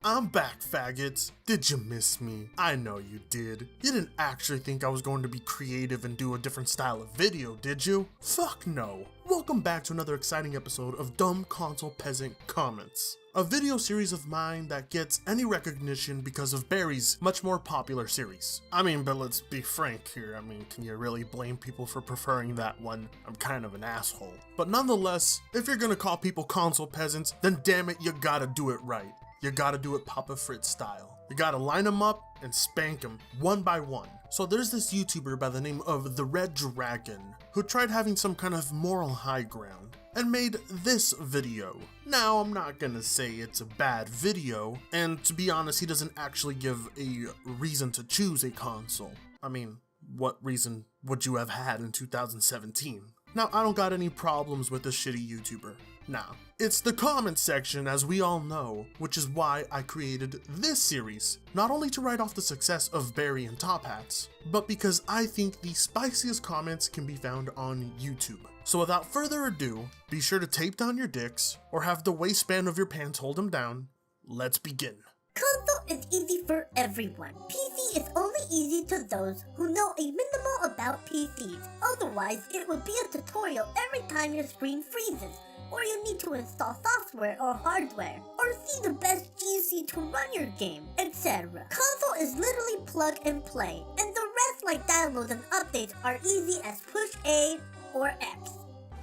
I'm back, faggots. Did you miss me? I know you did. You didn't actually think I was going to be creative and do a different style of video, did you? Fuck no. Welcome back to another exciting episode of Dumb Console Peasant Comments, a video series of mine that gets any recognition because of Barry's much more popular series. But let's be frank here. Can you really blame people for preferring that one? I'm kind of an asshole. But nonetheless, if you're gonna call people console peasants, then damn it, you gotta do it right. You gotta do it Papa Fritz style. You gotta line them up and spank them one by one. So there's this YouTuber by the name of The Red Dragon who tried having some kind of moral high ground and made this video. Now, I'm not gonna say it's a bad video, and to be honest, he doesn't actually give a reason to choose a console. What reason would you have had in 2017? Now, I don't got any problems with this shitty YouTuber. Nah, it's the comment section, as we all know, which is why I created this series. Not only to write off the success of Barry and Top Hats, but because I think the spiciest comments can be found on YouTube. So without further ado, be sure to tape down your dicks, or have the waistband of your pants hold them down. Let's begin. Console is easy for everyone. PC is only easy to those who know a minimal about PCs. Otherwise, it would be a tutorial every time your screen freezes, or you need to install software or hardware, or see the best GC to run your game, etc. Console is literally plug and play, and the rest like downloads and updates are easy as push A or X.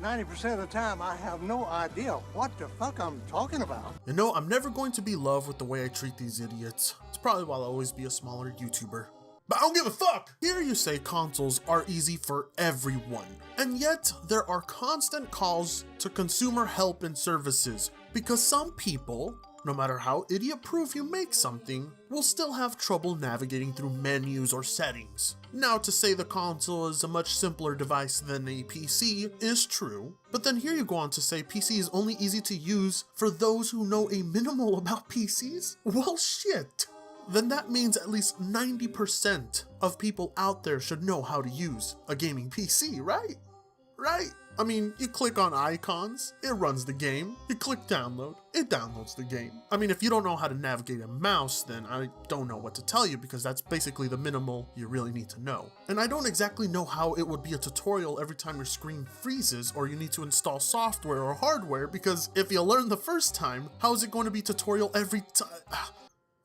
90% of the time, I have no idea what the fuck I'm talking about. You know, I'm never going to be loved with the way I treat these idiots. It's probably why I'll always be a smaller YouTuber. But I don't give a fuck! Here you say consoles are easy for everyone, and yet there are constant calls to consumer help and services because some people, no matter how idiot-proof you make something, will still have trouble navigating through menus or settings. Now, to say the console is a much simpler device than a PC is true, but then here you go on to say PC is only easy to use for those who know a minimal about PCs? Well, shit! Then that means at least 90% of people out there should know how to use a gaming PC, right? Right? You click on icons, it runs the game. You click download, it downloads the game. If you don't know how to navigate a mouse, then I don't know what to tell you, because that's basically the minimal you really need to know. And I don't exactly know how it would be a tutorial every time your screen freezes or you need to install software or hardware, because if you learn the first time, how is it going to be tutorial every time?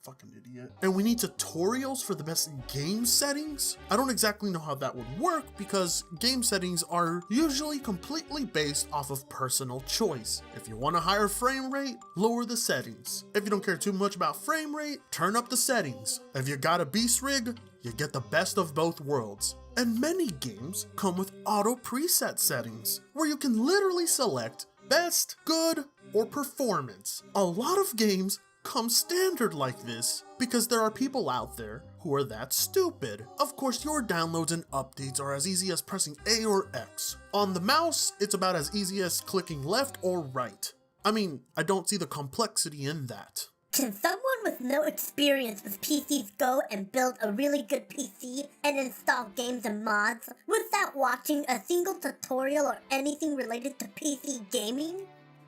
Fucking idiot. And we need tutorials for the best game settings? I don't exactly know how that would work, because game settings are usually completely based off of personal choice. If you want a higher frame rate, lower the settings. If you don't care too much about frame rate, turn up the settings. If you got a beast rig, you get the best of both worlds. And many games come with auto preset settings, where you can literally select best, good, or performance. A lot of games come standard like this because there are people out there who are that stupid. Of course, your downloads and updates are as easy as pressing A or X. On the mouse, it's about as easy as clicking left or right. I don't see the complexity in that. Can someone with no experience with PCs go and build a really good PC and install games and mods without watching a single tutorial or anything related to PC gaming?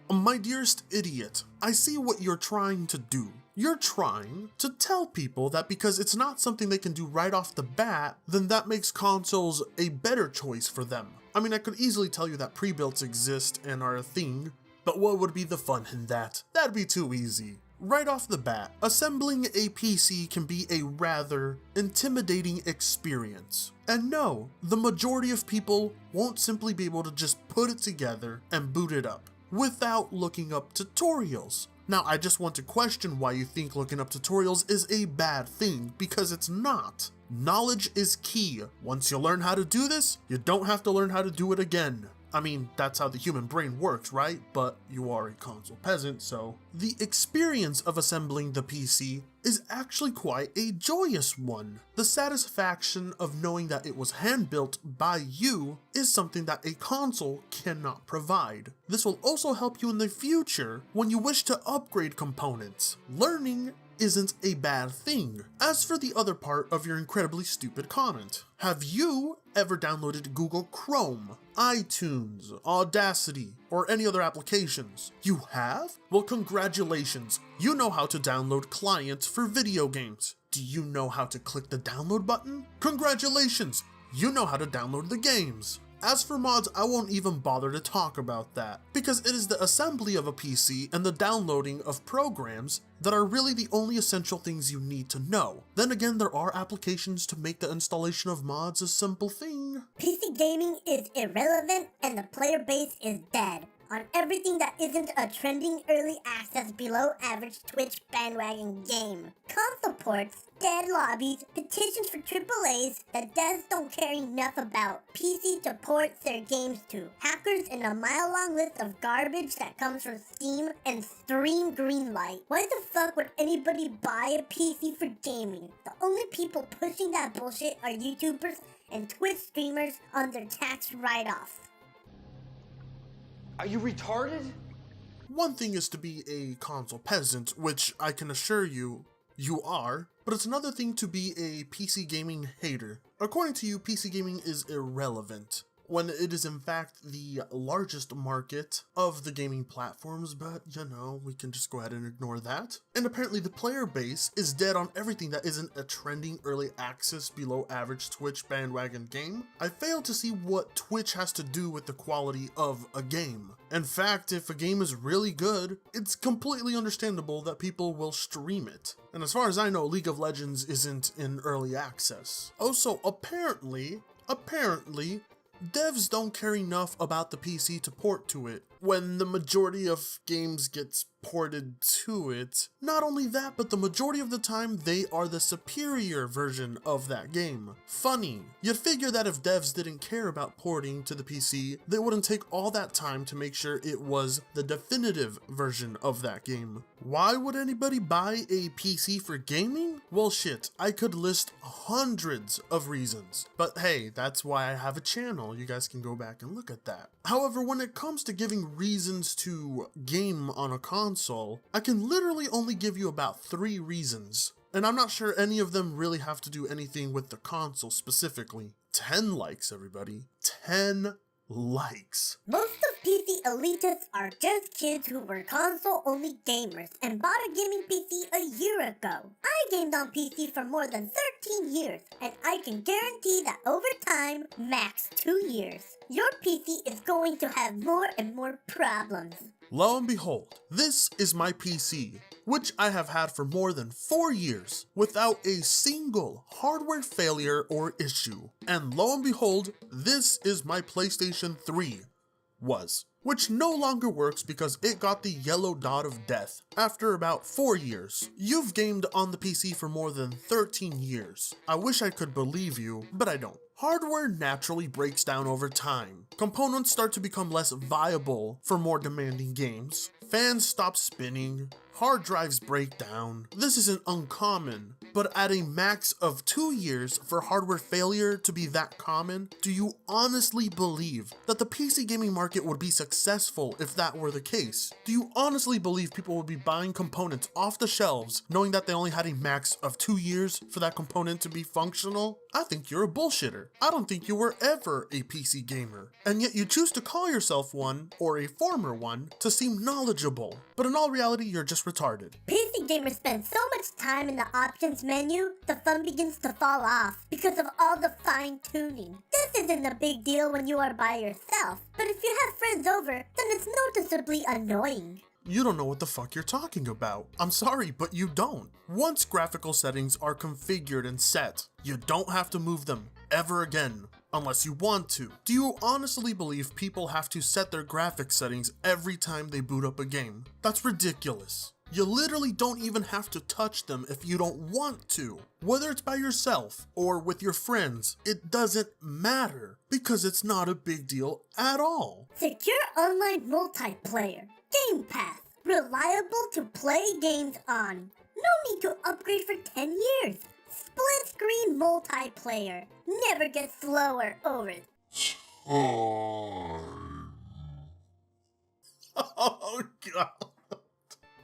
My dearest idiot, I see what you're trying to do. You're trying to tell people that because it's not something they can do right off the bat, then that makes consoles a better choice for them. I could easily tell you that pre-builts exist and are a thing, but what would be the fun in that? That'd be too easy. Right off the bat, assembling a PC can be a rather intimidating experience. And no, the majority of people won't simply be able to just put it together and boot it up without looking up tutorials. Now, I just want to question why you think looking up tutorials is a bad thing, because it's not. Knowledge is key. Once you learn how to do this, you don't have to learn how to do it again. That's how the human brain works, right? But you are a console peasant, so. The experience of assembling the PC is actually quite a joyous one. The satisfaction of knowing that it was hand-built by you is something that a console cannot provide. This will also help you in the future when you wish to upgrade components. Learning isn't a bad thing. As for the other part of your incredibly stupid comment, have you ever downloaded Google Chrome, iTunes, Audacity, or any other applications? You have? Well, congratulations. You know how to download clients for video games. Do you know how to click the download button? Congratulations. You know how to download the games. As for mods, I won't even bother to talk about that, because it is the assembly of a PC and the downloading of programs that are really the only essential things you need to know. Then again, there are applications to make the installation of mods a simple thing. PC gaming is irrelevant and the player base is dead on everything that isn't a trending early access below average Twitch bandwagon game. Console ports, dead lobbies, petitions for AAAs that devs don't care enough about, PC to port their games to, hackers and a mile-long list of garbage that comes from Steam and Stream Greenlight. Why the fuck would anybody buy a PC for gaming? The only people pushing that bullshit are YouTubers and Twitch streamers on their tax write-offs. Are you retarded? One thing is to be a console peasant, which I can assure you, you are, but it's another thing to be a PC gaming hater. According to you, PC gaming is irrelevant, when it is in fact the largest market of the gaming platforms, but you know, we can just go ahead and ignore that. And apparently the player base is dead on everything that isn't a trending early access below average Twitch bandwagon game. I fail to see what Twitch has to do with the quality of a game. In fact, if a game is really good, it's completely understandable that people will stream it. And as far as I know, League of Legends isn't in early access. Also, apparently, devs don't care enough about the PC to port to it, when the majority of games gets ported to it. Not only that, but the majority of the time they are the superior version of that game. Funny. You'd figure that if devs didn't care about porting to the PC, they wouldn't take all that time to make sure it was the definitive version of that game. Why would anybody buy a PC for gaming? Well shit, I could list hundreds of reasons. But hey, that's why I have a channel. You guys can go back and look at that. However, when it comes to giving reasons to game on a console, I can literally only give you about 3 reasons. And I'm not sure any of them really have to do anything with the console specifically. 10 likes, everybody. 10 likes. Most of PC elitists are just kids who were console-only gamers and bought a gaming PC a year ago. I gamed on PC for more than 13 years, and I can guarantee that over time, max 2 years, your PC is going to have more and more problems. Lo and behold, this is my PC, which I have had for more than 4 years without a single hardware failure or issue. And lo and behold, this is my PlayStation 3. Which no longer works because it got the yellow dot of death after about 4 years. You've gamed on the PC for more than 13 years. I wish I could believe you, but I don't. Hardware naturally breaks down over time. Components start to become less viable for more demanding games. Fans stop spinning. Hard drives break down. This isn't uncommon, but at a max of 2 years for hardware failure to be that common, do you honestly believe that the PC gaming market would be successful if that were the case? Do you honestly believe people would be buying components off the shelves knowing that they only had a max of 2 years for that component to be functional? I think you're a bullshitter. I don't think you were ever a PC gamer, and yet you choose to call yourself one, or a former one, to seem knowledgeable. But in all reality, you're just retarded. PC gamers spend so much time in the options menu, the fun begins to fall off because of all the fine-tuning. This isn't a big deal when you are by yourself, but if you have friends over, then it's noticeably annoying. You don't know what the fuck you're talking about. I'm sorry, but you don't. Once graphical settings are configured and set, you don't have to move them ever again, unless you want to. Do you honestly believe people have to set their graphics settings every time they boot up a game? That's ridiculous. You literally don't even have to touch them if you don't want to. Whether it's by yourself or with your friends, it doesn't matter, because it's not a big deal at all. Secure online multiplayer. Game Pass. Reliable to play games on. No need to upgrade for 10 years. Split screen multiplayer. Never get slower over it. Oh god.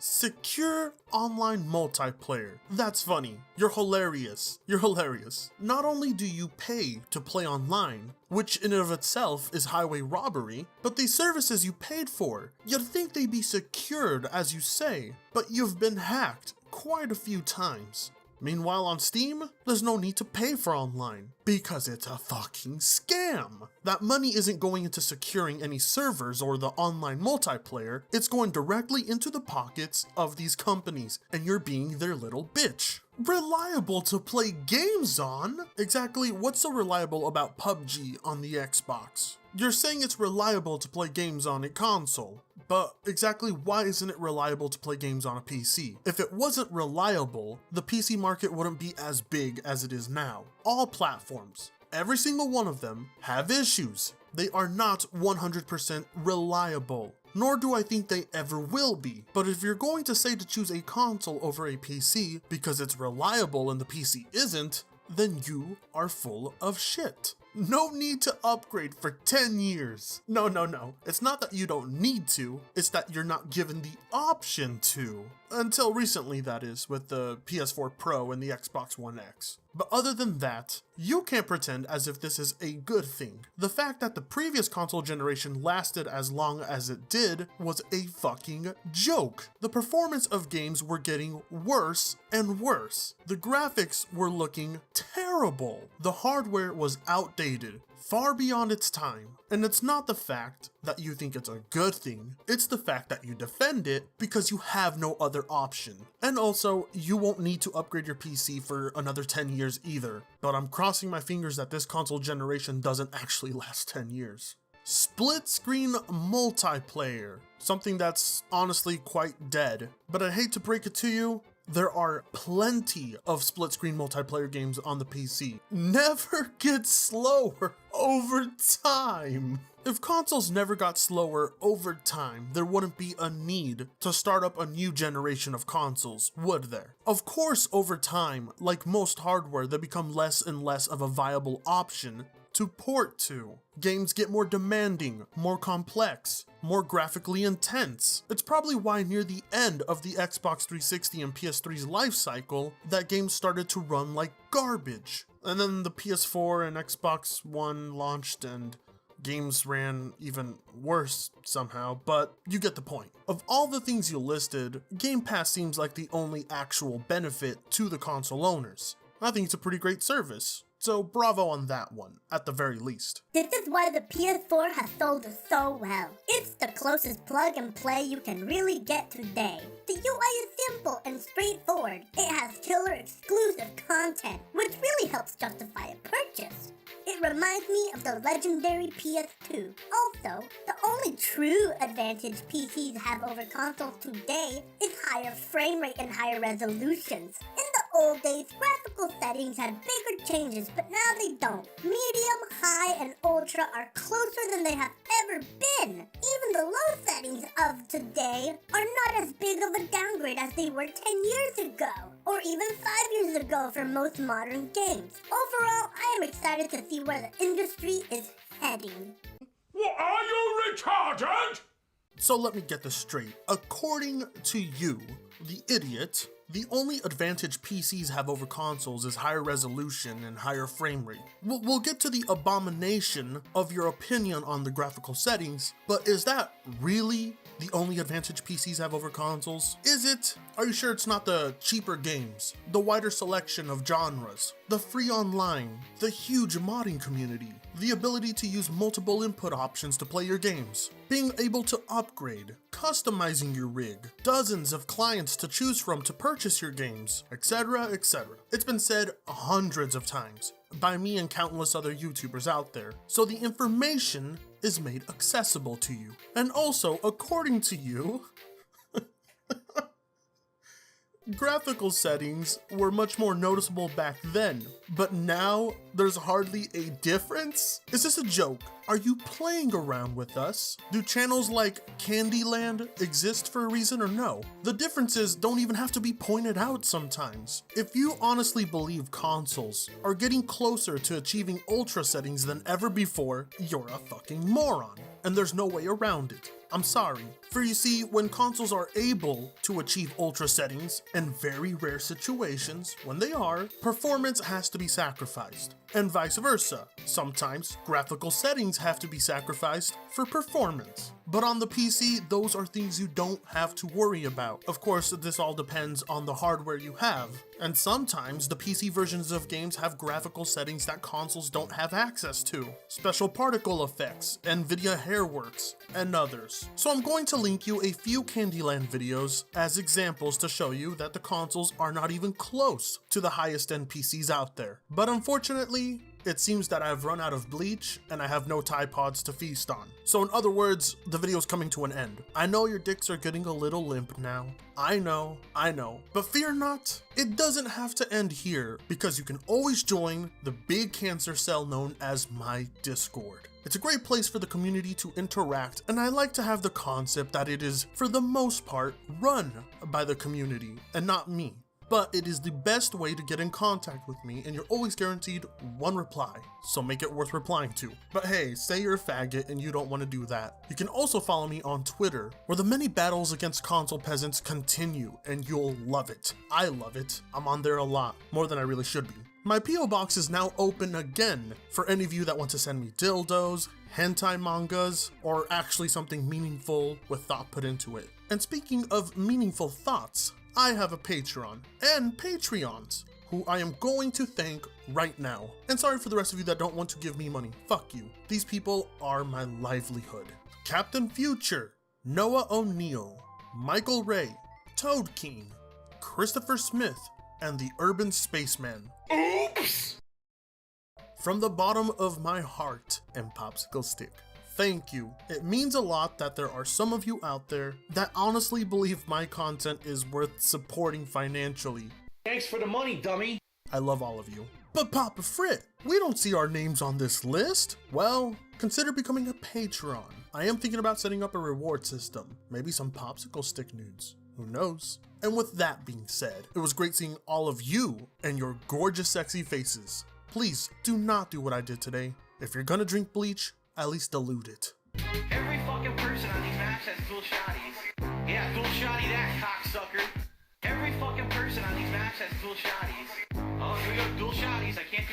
Secure online multiplayer. That's funny. You're hilarious. You're hilarious. Not only do you pay to play online, which in and of itself is highway robbery, but these services you paid for, you'd think they'd be secured as you say, but you've been hacked quite a few times. Meanwhile on Steam, there's no need to pay for online, because it's a fucking scam. That money isn't going into securing any servers or the online multiplayer, it's going directly into the pockets of these companies, and you're being their little bitch. Reliable to play games on? Exactly what's so reliable about PUBG on the Xbox? You're saying it's reliable to play games on a console, but exactly why isn't it reliable to play games on a PC? If it wasn't reliable, the PC market wouldn't be as big as it is now. All platforms, every single one of them, have issues. They are not 100% reliable, nor do I think they ever will be. But if you're going to say to choose a console over a PC because it's reliable and the PC isn't, then you are full of shit. No need to upgrade for 10 years. No. It's not that you don't need to, it's that you're not given the option to. Until recently, that is, with the PS4 Pro and the Xbox One X. But other than that, you can't pretend as if this is a good thing. The fact that the previous console generation lasted as long as it did was a fucking joke. The performance of games were getting worse and worse. The graphics were looking terrible. The hardware was outdated, far beyond its time. And it's not the fact that you think it's a good thing, it's the fact that you defend it because you have no other option. And also, you won't need to upgrade your PC for another 10 years either, but I'm crossing my fingers that this console generation doesn't actually last 10 years. Split screen multiplayer, something that's honestly quite dead, but I hate to break it to you, there are plenty of split-screen multiplayer games on the PC. Never get slower over time. If consoles never got slower over time, there wouldn't be a need to start up a new generation of consoles, would there? Of course, over time, like most hardware, they become less and less of a viable option to port to. Games get more demanding, more complex, more graphically intense. It's probably why near the end of the Xbox 360 and PS3's life cycle, that games started to run like garbage. And then the PS4 and Xbox One launched and games ran even worse somehow, but you get the point. Of all the things you listed, Game Pass seems like the only actual benefit to the console owners. I think it's a pretty great service. So bravo on that one, at the very least. This is why the PS4 has sold so well. It's the closest plug and play you can really get today. The UI is simple and straightforward. It has killer exclusive content, which really helps justify a purchase. It reminds me of the legendary PS2. Also, the only true advantage PCs have over consoles today is higher frame rate and higher resolutions. In the old days, graphical settings had bigger changes, but now they don't. Medium, high, and ultra are closer than they have ever been. Even the low settings of today are not as big of a downgrade as they were 10 years ago, or even 5 years ago for most modern games. Overall, I am excited to see where the industry is heading. What, are you retarded? So let me get this straight. According to you, the idiot, the only advantage PCs have over consoles is higher resolution and higher frame rate. We'll get to the abomination of your opinion on the graphical settings, but is that really the only advantage PCs have over consoles? Is it? Are you sure it's not the cheaper games, the wider selection of genres, the free online, the huge modding community, the ability to use multiple input options to play your games, being able to upgrade, customizing your rig, dozens of clients to choose from to purchase your games, etc., etc. It's been said hundreds of times by me and countless other YouTubers out there, so the information is made accessible to you. And also, according to you, graphical settings were much more noticeable back then, but now there's hardly a difference? Is this a joke? Are you playing around with us? Do channels like Candyland exist for a reason or no? The differences don't even have to be pointed out sometimes. If you honestly believe consoles are getting closer to achieving ultra settings than ever before, you're a fucking moron. And there's no way around it. I'm sorry. For you see, when consoles are able to achieve ultra settings, in very rare situations, when they are, performance has to be sacrificed. And vice versa. Sometimes graphical settings have to be sacrificed for performance. But on the PC, those are things you don't have to worry about. Of course, this all depends on the hardware you have. And sometimes the PC versions of games have graphical settings that consoles don't have access to. Special particle effects, NVIDIA Hairworks, and others. So I'm going to link you a few Candyland videos as examples to show you that the consoles are not even close to the highest end PCs out there. But unfortunately, it seems that I've run out of bleach and I have no Tide Pods to feast on. So in other words, the video's coming to an end. I know your dicks are getting a little limp now. I know. But fear not, it doesn't have to end here because you can always join the big cancer cell known as my Discord. It's a great place for the community to interact, and I like to have the concept that it is, for the most part, run by the community and not me. But it is the best way to get in contact with me, and you're always guaranteed one reply, so make it worth replying to. But hey, say you're a faggot and you don't want to do that. You can also follow me on Twitter, where the many battles against console peasants continue, and you'll love it. I love it. I'm on there a lot, more than I really should be. My P.O. box is now open again for any of you that want to send me dildos, hentai mangas, or actually something meaningful with thought put into it. And speaking of meaningful thoughts, I have a Patreon and Patreons who I am going to thank right now. And sorry for the rest of you that don't want to give me money. Fuck you. These people are my livelihood. Captain Future, Noah O'Neill, Michael Ray, Toad King, Christopher Smith, and the Urban Spaceman. Oops! From the bottom of my heart and popsicle stick, thank you. It means a lot that there are some of you out there that honestly believe my content is worth supporting financially. Thanks for the money, dummy. I love all of you. But Papa Frit, we don't see our names on this list. Well, consider becoming a patron. I am thinking about setting up a reward system. Maybe some popsicle stick nudes. Who knows? And with that being said, it was great seeing all of you and your gorgeous, sexy faces. Please do not do what I did today. If you're gonna drink bleach, at least dilute it. Every fucking person on these maps has dual shotties. Yeah, dual shotty that, cocksucker. Every fucking person on these maps has dual shotties. Oh, here we go, dual shotties. I can't